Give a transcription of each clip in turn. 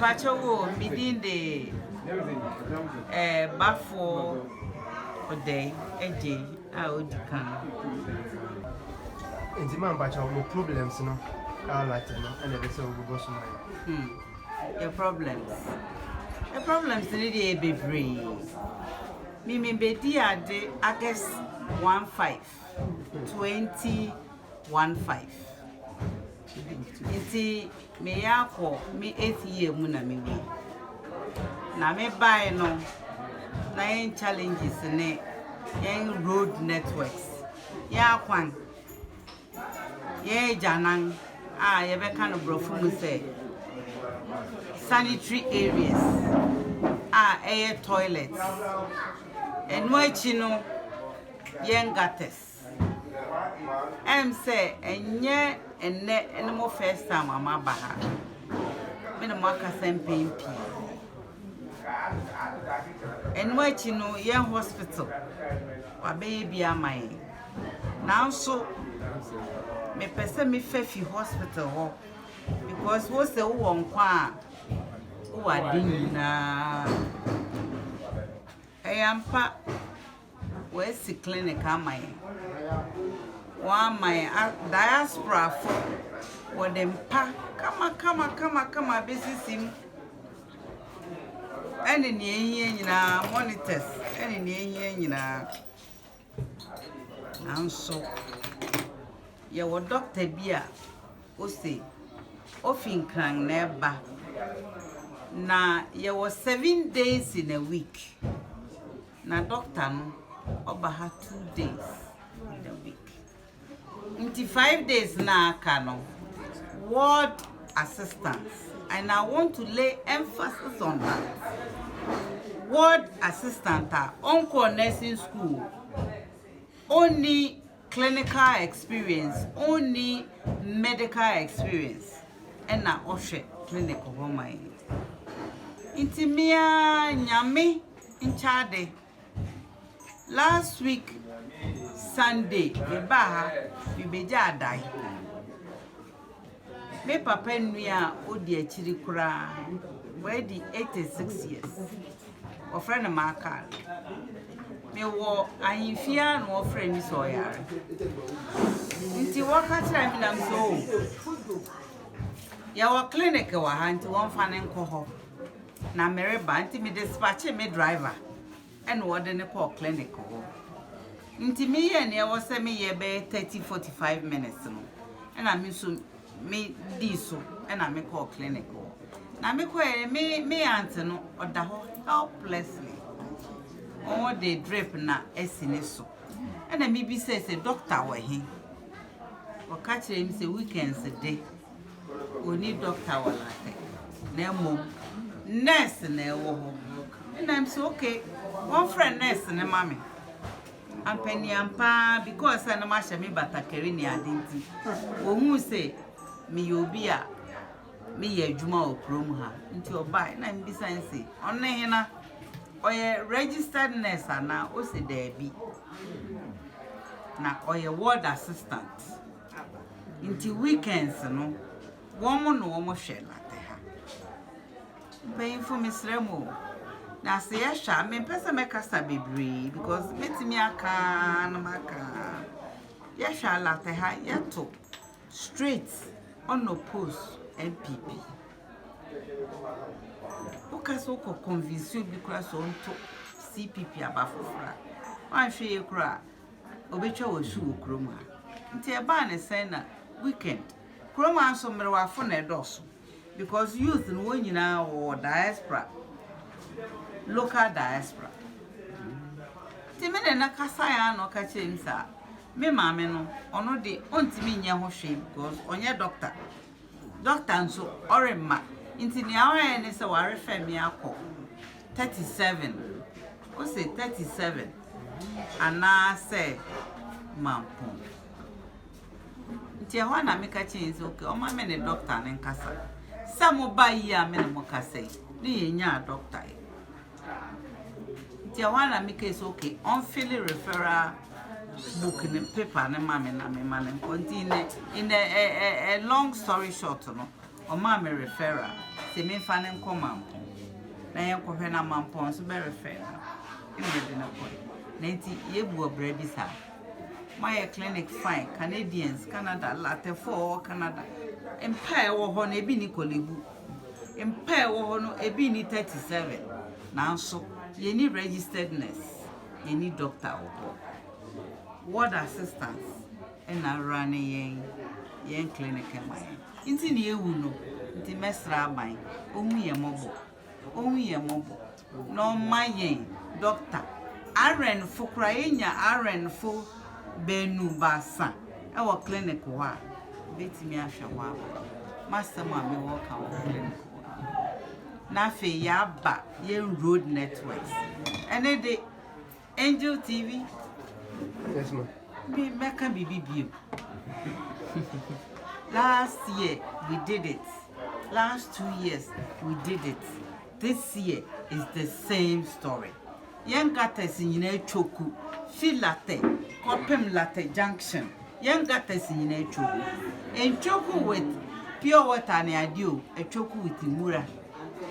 Pacho midin the bafo a day, a day, I would come. In the man, but more problems, no. I like it, and everything will go somewhere. Your problems. The problems really be brave. Me be August 15, 2015. Inti me yako me 8th year mu na me wi. Na me buy no na yen challenges ne yen road networks. Ya kwan. Ye janan ye be kan brofu mu say sanitary areas air toilets and no yen gutters. Say enye enne enemo first time ama baha. Me no maka sempen pi. And no yen hospital. Wa baby amai. Now so me pese me fefi hospital ho because wo se wo nkwa wo adin na eyampa we si clinic amai. One my diaspora for them pa kama basis him any near monitors any near and so your doctor bia o say ofin kran neba na you was 7 days in a week na doctor no oba 2 days in a week. 5 days na kano ward assistants, and I want to lay emphasis on that. Ward assistant on nursing school only clinical experience, only medical experience, and na oshe clinic homa intimia nyame in charge. Last week Sunday, we beja die. Me papa nua odi achiri kura, we di 86 years. O friend Maka. Me wo ahimfia no o friend so yare. Nti waka tira mi nam so. Ya wa clinic wa ha nti won fa ne nko ho. Na mereba nti me dispatch me driver. And what the call clinic ho. Nti me ye ne wo se me ye be 30-45 minutes no. And I mean so me di so and I me call clinic ho. Na me ko me aunt no oda ho helplessly. On the drip na esine so. And I me be say doctor we he. O catch him say weekends a day. We need doctor wala te. Na mom nurse na wo ho. And I'm so okay. One friend nurse na mama. I'm penny ampa because I no ma me batakeri ni adinti. Ohun say me obi a me ye adwuma o krom ha. Nti obai na me bisan say onne hena oye registered nurse na o se there bi. Na oye ward assistant. Nti weekends no woman no woman share Larteh ha. Paying for Miss Remo. Na say sha me pesa me kasa bebre because metimi aka na maka. Ya sha Larteh ha yeto straight on no post MPP. Okaso ko convince you because on to CPP abafofra. Wan hwe ekura obetwa wosu okroma. Nti e ba ne say na weekend kroma so mrewa fo na edoso because youth no nyina wo diaspora local diaspora. Ti me na kasa ya no ka chemsa me maame no ono de ontimi nya ho hwe because onye doctor nso orema nti ni awa ne se ware fami akọ 37 o say 37 ana say mampon nti ho na me ka chense okay o ma me ne doctor ne nkasa samo ba yi a me ne mo kasa ni ye nya doctor nti ho na me ka so okay on fill referral book in paper na mama na me man continue in a long story short no o ma me referral se me fa ne nkoma na yen ko hwe na mampon so be referral e me de na ko na nti ye bu obra bi sa my clinic fine Canadians Canada Larteh for Canada empire wo ho na ebi ni kolebu empire wo ho no ebi ni 37 na so ye ni registered nurse ye ni doctor wo ward assistants and I run yen clinic my nti ni ewu no nti mesra ban ohu ye mobo no my doctor aren fo krayenya aren fo benu basa e wo clinic wa betimi ahwe wa master ma me wo ka wo clinic na fe ya ba yen road networks ene de Angel TV. Yes, ma'am. Me meka bibi. Last year we did it. Last 2 years we did it. This year is the same story. Young gatas in choku, feel Larteh, Copem Larteh Junction. Young gatas in choku. And choku with pure water and adio, a choku with Timura.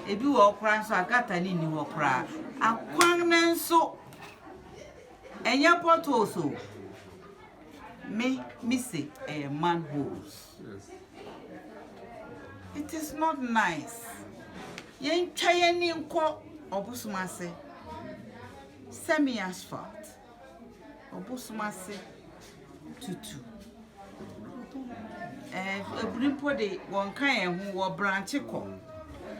A few okra so I got an in new okra. A quang so. And your pot also. Me say a manholes. Yes. It is not nice. Yen chayeni nko obusumase semi asphalt obusumase tutu ebrimpo de won kan ehun wo branch ko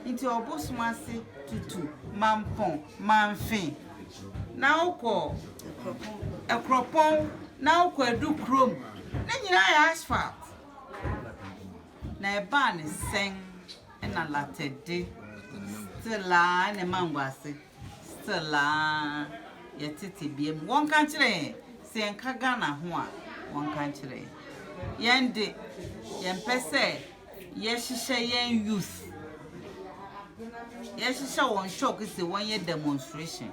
nti obusumase tutu mampon manfin na uko ekropon na uko edu krom na nyina ya asphalt na eba ne sen na Larteh de still ne mangwase still yetiti biem won kan kire se enka Ghana ho a won kan kire yende yempese ye hihye yen youth ye hihye won shock se won ye demonstration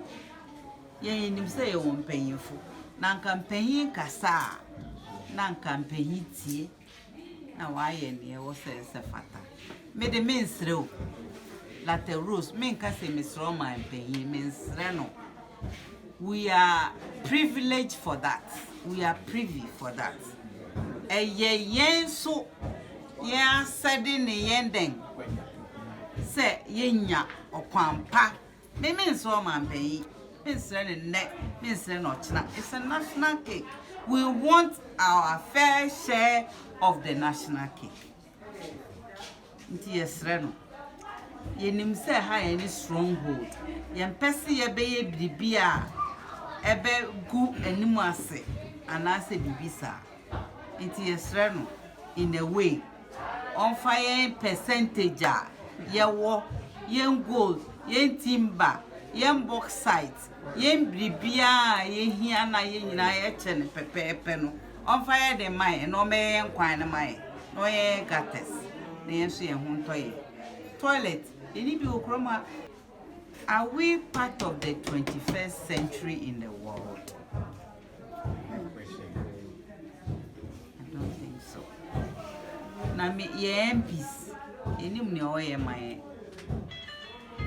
yen nim se ye won panyefo na kampanyin kasa na kampanyin tie na wa ye ne wo se fata me de mensreo Larteh Rose men ka se mesro man penyin mensre no we are privileged for that we are privy for that yen so yen said in yen den say yenya okwampa me mensro man penyin mensre ne ne mensre no china it's a national cake we want our fair share of the national cake nti yesre no yenim se ha any stronghold yempese ye beye bibia ebe gu animu ase anase bibisa nti yesre no in a way on fire percentage ye wo yen gold yen timber yen bauxite yen bibia ye hia na ye nyina ye che ne pepepe no on fire the mine no me yen kwan ne mine no ye gates na yen so ye huntoye toilet any be okroma. Are we part of the 21st century in the world? I don't think so. Na me ye MPs any me oye my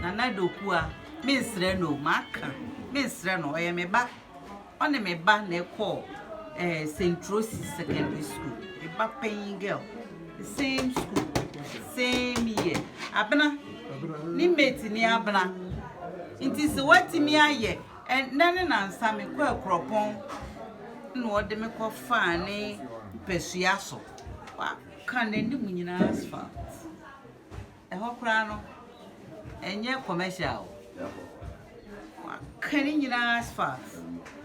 na dokua me sre no maka me sre no oye me ba one me ba na call St. Rosie's Secondary School me ba paying girl the same school same year abena ni mate ni abena nti se watimi aye nane nansa me kwa kropon no ode me ko fa ne pesua so wa kan ne ndi munyina asphalt ho kra no enye commercial wa kan nyina asphalt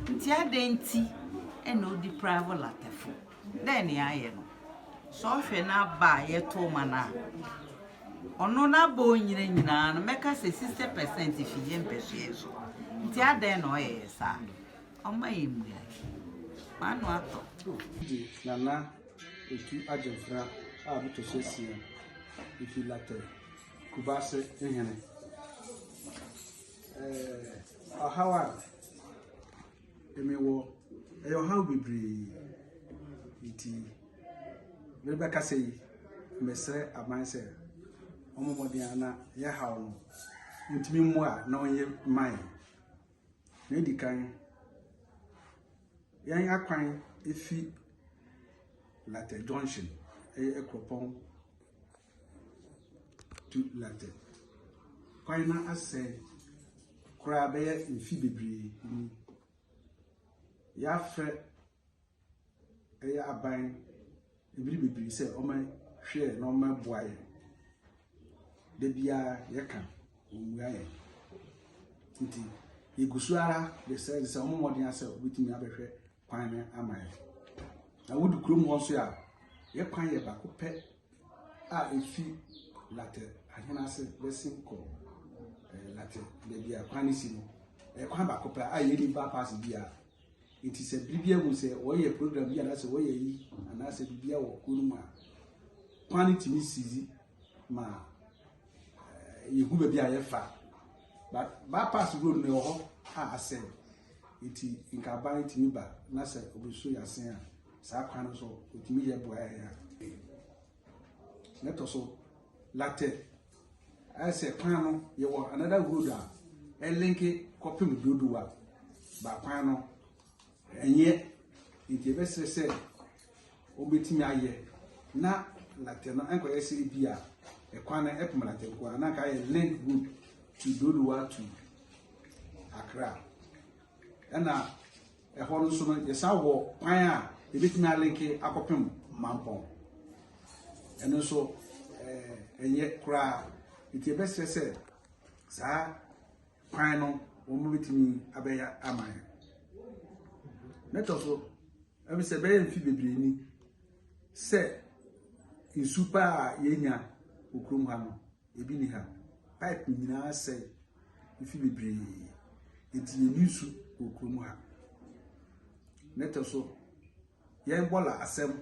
nti adenti no deprive Larteh fo then ya aye no so hwe na ba ye to mana ono na bo nyina no meka se 60% fi ye mpesue so nti aden no ye sa oma ye mu ya manu ato nana etu agefra a bi to hyesia ifi Larteh kubase ehene ahawa emewo eyo how bibri nti Rebecca say mesre amanse omomodiana ya hawo no ntimi mu a na onye man na di kan yan akwan efi Larteh Junction ekropon to Larteh kwan na ase kura be mfi bebre ni ya fe aban ebiri bebre se o ma hwe na o ma boaye de bia yeka omuaye nti igusuara de se omomodin ase obitimi abehwe kwan na amaye na wudu krom ho so ya ye kwan ye ba ko pe a efi Larteh ahena ase lesin ko Larteh de bia kwan si no kwan ba ko pe a ye di ba pass bia it is a bibia mu se wo ye program bia na se wo ye yi ana se bibia wo kunu ma kwan timi sizi ma yehu be bia ye fa ba pass road no ho a ase iti nka ban timi ba na se obeso ya sen a sa kwan so otimi ye boa ya neto so Larteh ase kwan no ye wo another road a linki kopim dodowa ba kwan no enye iti be se obetimi aye na Larteh no enko ye se bia kwan na epum Larteh ko na ka ye link road to dodowa to Accra ena ho no so no ye sa wo kwan a ebetimi alinki akopem mampon eno so enye kura iti be se sa kwan no wo mo betimi abeya aman neto so abi se be mfi bebre ni se insupa yenya okrum ha no ebi ni ha pipe nyina se mfi bebre enti yenisu okrum ha neto so yen bola asem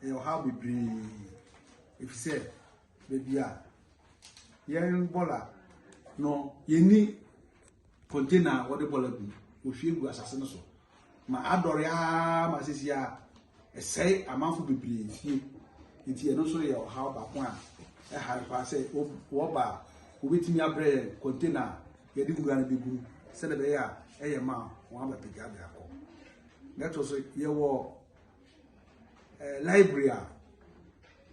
e how bebre if say baby a yen bola no yeni container what the bola bi ohwie gu asase no so ma adore a ma sisi a esai amanfo bebre fie enti eno so ye how ba ko a e ha kwa say wo ba obetimi abre container ye di gura na beguru se de be ya e ye ma won ba pega be akọ that was ye wo library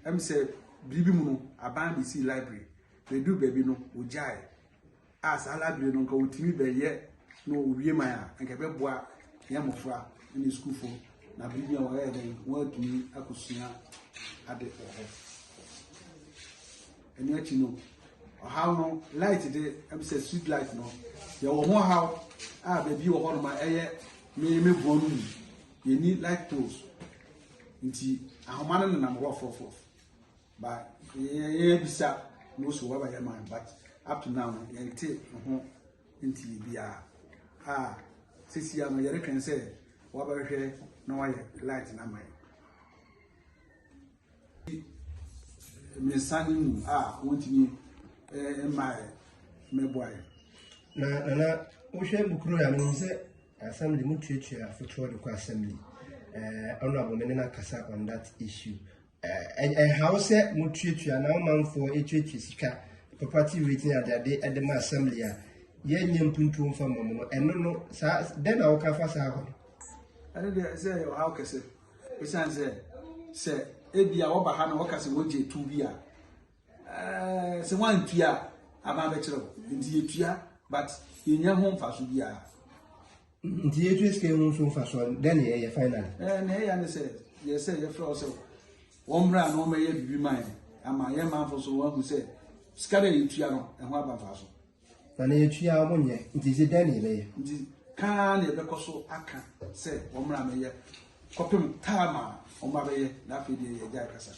am say bibi mu no aban bi si library we do baby no ojai as library no nka otimi be ye no owie man a nka be boa ya mofra ni school for na bibi a wa ye den wa tumi akosua ade oho eni achi no how no light de am say street light no ye wo ho how baby wo ho no ma eye me bonu ye ni light poles nti ahoma no na mo for but ye bisa no so wa ba ye man but up to now ye te ho nti bia sisi ya no ye rekan say wa ba hwe na wa ye light na man me sanu wontini me boy na o hwe bukuru ya no se assembly mutuatua foto de ko assembly honorable menena kasa on that issue how say mutuatua na man for etuatua sika property rating at the assembly a ye nyempuntu mfa mom no eno no sa den na wo ka fa sa ho ade de say how kese we say ebia wo ba ha na wo ka se wo je tu bia se wan tua aba be kire ndi etua but yenya ho mfa so bia nti etua ske ho so mfa so den ye final na ya ne say ye say ye fro so womra no me ye bibi man ama ye man fo so wo hu say skade etua no ho aba mfa so na na etua mo nye nti se den ye be nti ka na be koso aka say womra me ye kopem tama o ma be ye na fe de ye ja kasa